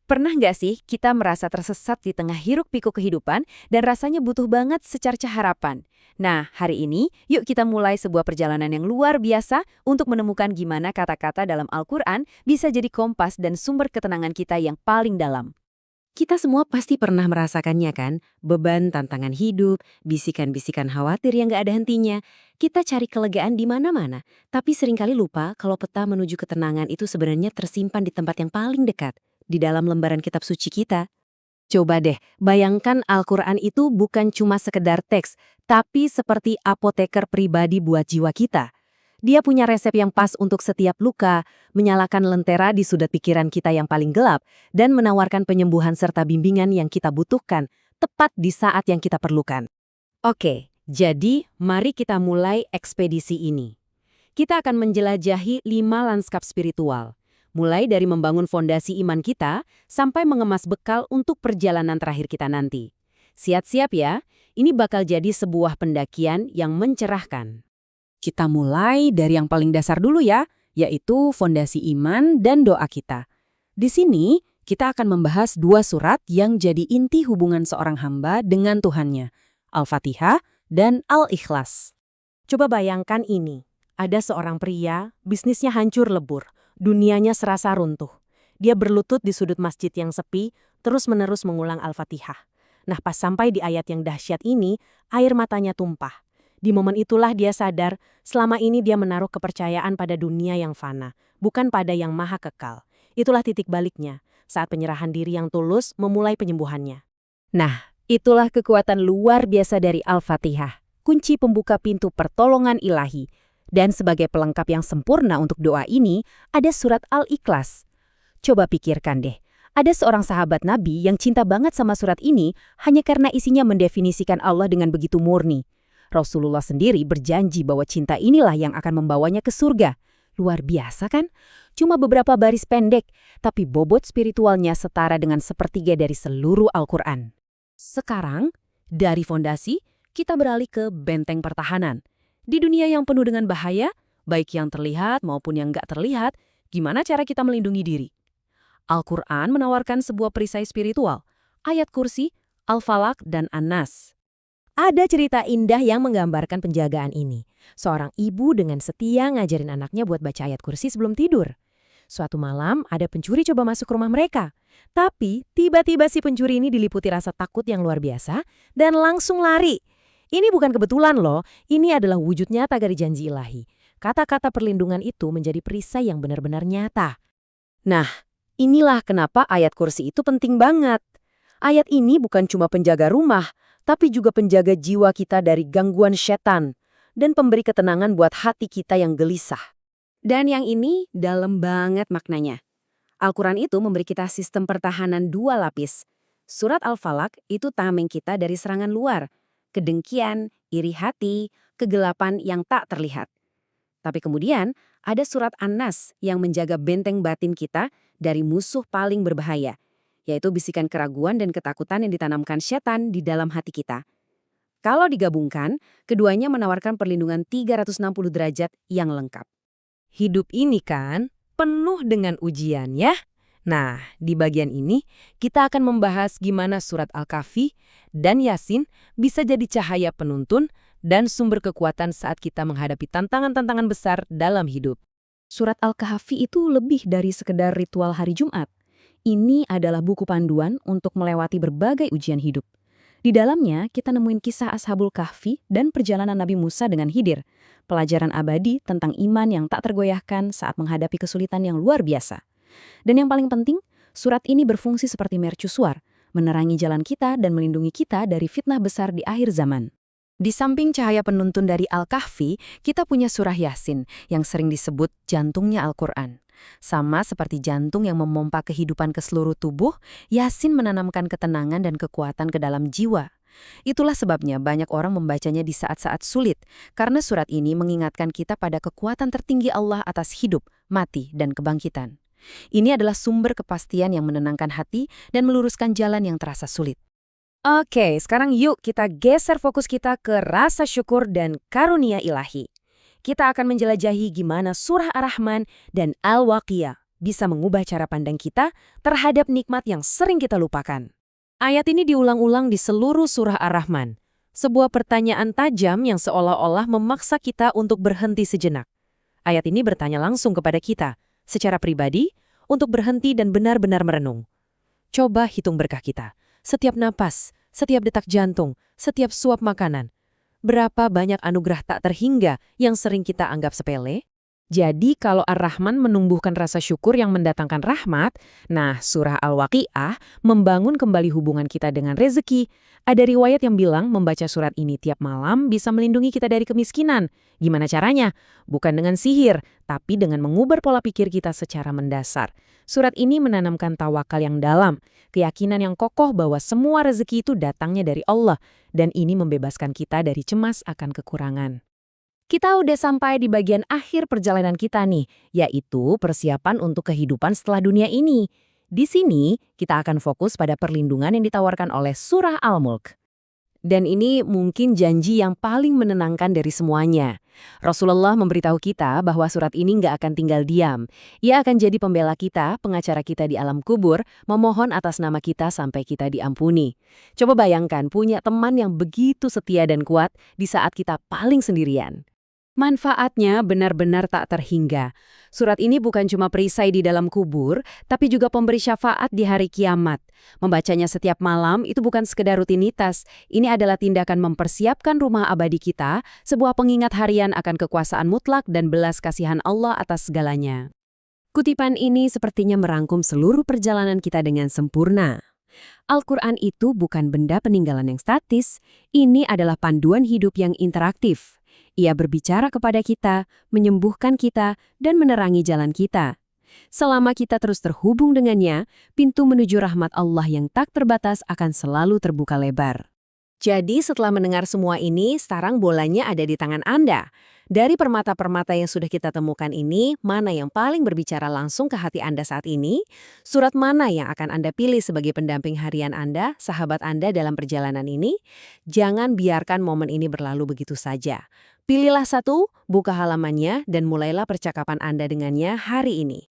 Pernah nggak sih kita merasa tersesat di tengah hiruk-pikuk kehidupan dan rasanya butuh banget secerca harapan? Nah, hari ini yuk kita mulai sebuah perjalanan yang luar biasa untuk menemukan gimana kata-kata dalam Al-Quran bisa jadi kompas dan sumber ketenangan kita yang paling dalam. Kita semua pasti pernah merasakannya kan? Beban tantangan hidup, bisikan-bisikan khawatir yang gak ada hentinya. Kita cari kelegaan di mana-mana, tapi seringkali lupa kalau peta menuju ketenangan itu sebenarnya tersimpan di tempat yang paling dekat, di dalam lembaran kitab suci kita. Coba deh, bayangkan Al-Quran itu bukan cuma sekedar teks, tapi seperti apoteker pribadi buat jiwa kita. Dia punya resep yang pas untuk setiap luka, menyalakan lentera di sudut pikiran kita yang paling gelap, dan menawarkan penyembuhan serta bimbingan yang kita butuhkan, tepat di saat yang kita perlukan. Oke, jadi mari kita mulai ekspedisi ini. Kita akan menjelajahi 5 lanskap spiritual, mulai dari membangun fondasi iman kita, sampai mengemas bekal untuk perjalanan terakhir kita nanti. Siap-siap ya, ini bakal jadi sebuah pendakian yang mencerahkan. Kita mulai dari yang paling dasar dulu ya, yaitu fondasi iman dan doa kita. Di sini, kita akan membahas 2 surat yang jadi inti hubungan seorang hamba dengan Tuhannya, Al-Fatihah dan Al-Ikhlas. Coba bayangkan ini, ada seorang pria, bisnisnya hancur lebur, dunianya serasa runtuh. Dia berlutut di sudut masjid yang sepi, terus-menerus mengulang Al-Fatihah. Nah, pas sampai di ayat yang dahsyat ini, air matanya tumpah. Di momen itulah dia sadar, selama ini dia menaruh kepercayaan pada dunia yang fana, bukan pada yang maha kekal. Itulah titik baliknya, saat penyerahan diri yang tulus memulai penyembuhannya. Nah, itulah kekuatan luar biasa dari Al-Fatihah, kunci pembuka pintu pertolongan ilahi. Dan sebagai pelengkap yang sempurna untuk doa ini, ada surat Al-Ikhlas. Coba pikirkan deh, ada seorang sahabat Nabi yang cinta banget sama surat ini hanya karena isinya mendefinisikan Allah dengan begitu murni. Rasulullah sendiri berjanji bahwa cinta inilah yang akan membawanya ke surga. Luar biasa kan? Cuma beberapa baris pendek, tapi bobot spiritualnya setara dengan sepertiga dari seluruh Al-Quran. Sekarang, dari fondasi, kita beralih ke benteng pertahanan. Di dunia yang penuh dengan bahaya, baik yang terlihat maupun yang nggak terlihat, gimana cara kita melindungi diri? Al-Quran menawarkan sebuah perisai spiritual, ayat kursi, Al-Falaq, dan An-Nas. Ada cerita indah yang menggambarkan penjagaan ini. Seorang ibu dengan setia ngajarin anaknya buat baca ayat kursi sebelum tidur. Suatu malam, ada pencuri coba masuk ke rumah mereka. Tapi, tiba-tiba si pencuri ini diliputi rasa takut yang luar biasa dan langsung lari. Ini bukan kebetulan loh, ini adalah wujud nyata dari janji ilahi. Kata-kata perlindungan itu menjadi perisai yang benar-benar nyata. Nah, inilah kenapa ayat kursi itu penting banget. Ayat ini bukan cuma penjaga rumah, tapi juga penjaga jiwa kita dari gangguan setan dan pemberi ketenangan buat hati kita yang gelisah. Dan yang ini dalam banget maknanya. Al-Quran itu memberi kita sistem pertahanan 2 lapis. Surat Al-Falaq itu tameng kita dari serangan luar, kedengkian, iri hati, kegelapan yang tak terlihat. Tapi kemudian ada surat An-Nas yang menjaga benteng batin kita dari musuh paling berbahaya, yaitu bisikan keraguan dan ketakutan yang ditanamkan setan di dalam hati kita. Kalau digabungkan, keduanya menawarkan perlindungan 360 derajat yang lengkap. Hidup ini kan penuh dengan ujian ya? Nah, di bagian ini kita akan membahas gimana surat Al-Kahfi dan Yasin bisa jadi cahaya penuntun dan sumber kekuatan saat kita menghadapi tantangan-tantangan besar dalam hidup. Surat Al-Kahfi itu lebih dari sekedar ritual hari Jumat. Ini adalah buku panduan untuk melewati berbagai ujian hidup. Di dalamnya, kita nemuin kisah Ashabul Kahfi dan perjalanan Nabi Musa dengan Khidir, pelajaran abadi tentang iman yang tak tergoyahkan saat menghadapi kesulitan yang luar biasa. Dan yang paling penting, surat ini berfungsi seperti mercusuar, menerangi jalan kita dan melindungi kita dari fitnah besar di akhir zaman. Di samping cahaya penuntun dari Al-Kahfi, kita punya surah Yasin yang sering disebut jantungnya Al-Quran. Sama seperti jantung yang memompa kehidupan ke seluruh tubuh, Yasin menanamkan ketenangan dan kekuatan ke dalam jiwa. Itulah sebabnya banyak orang membacanya di saat-saat sulit, karena surat ini mengingatkan kita pada kekuatan tertinggi Allah atas hidup, mati, dan kebangkitan. Ini adalah sumber kepastian yang menenangkan hati dan meluruskan jalan yang terasa sulit. Oke, sekarang yuk kita geser fokus kita ke rasa syukur dan karunia ilahi. Kita akan menjelajahi gimana surah Ar-Rahman dan Al-Waqiah bisa mengubah cara pandang kita terhadap nikmat yang sering kita lupakan. Ayat ini diulang-ulang di seluruh surah Ar-Rahman. Sebuah pertanyaan tajam yang seolah-olah memaksa kita untuk berhenti sejenak. Ayat ini bertanya langsung kepada kita, secara pribadi, untuk berhenti dan benar-benar merenung. Coba hitung berkah kita. Setiap napas, setiap detak jantung, setiap suap makanan. Berapa banyak anugerah tak terhingga yang sering kita anggap sepele? Jadi kalau Ar-Rahman menumbuhkan rasa syukur yang mendatangkan rahmat, nah surah Al-Waqi'ah membangun kembali hubungan kita dengan rezeki. Ada riwayat yang bilang membaca surat ini tiap malam bisa melindungi kita dari kemiskinan. Gimana caranya? Bukan dengan sihir, tapi dengan mengubah pola pikir kita secara mendasar. Surat ini menanamkan tawakal yang dalam, keyakinan yang kokoh bahwa semua rezeki itu datangnya dari Allah, dan ini membebaskan kita dari cemas akan kekurangan. Kita udah sampai di bagian akhir perjalanan kita nih, yaitu persiapan untuk kehidupan setelah dunia ini. Di sini, kita akan fokus pada perlindungan yang ditawarkan oleh surah Al-Mulk. Dan ini mungkin janji yang paling menenangkan dari semuanya. Rasulullah memberitahu kita bahwa surat ini nggak akan tinggal diam. Ia akan jadi pembela kita, pengacara kita di alam kubur, memohon atas nama kita sampai kita diampuni. Coba bayangkan punya teman yang begitu setia dan kuat di saat kita paling sendirian. Manfaatnya benar-benar tak terhingga. Surat ini bukan cuma perisai di dalam kubur, tapi juga pemberi syafaat di hari kiamat. Membacanya setiap malam itu bukan sekedar rutinitas. Ini adalah tindakan mempersiapkan rumah abadi kita, sebuah pengingat harian akan kekuasaan mutlak dan belas kasihan Allah atas segalanya. Kutipan ini sepertinya merangkum seluruh perjalanan kita dengan sempurna. Al-Quran itu bukan benda peninggalan yang statis, ini adalah panduan hidup yang interaktif. Ia berbicara kepada kita, menyembuhkan kita, dan menerangi jalan kita. Selama kita terus terhubung dengannya, pintu menuju rahmat Allah yang tak terbatas akan selalu terbuka lebar. Jadi setelah mendengar semua ini, sekarang bolanya ada di tangan Anda. Dari permata-permata yang sudah kita temukan ini, mana yang paling berbicara langsung ke hati Anda saat ini? Surat mana yang akan Anda pilih sebagai pendamping harian Anda, sahabat Anda dalam perjalanan ini? Jangan biarkan momen ini berlalu begitu saja. Pilihlah satu, buka halamannya, dan mulailah percakapan Anda dengannya hari ini.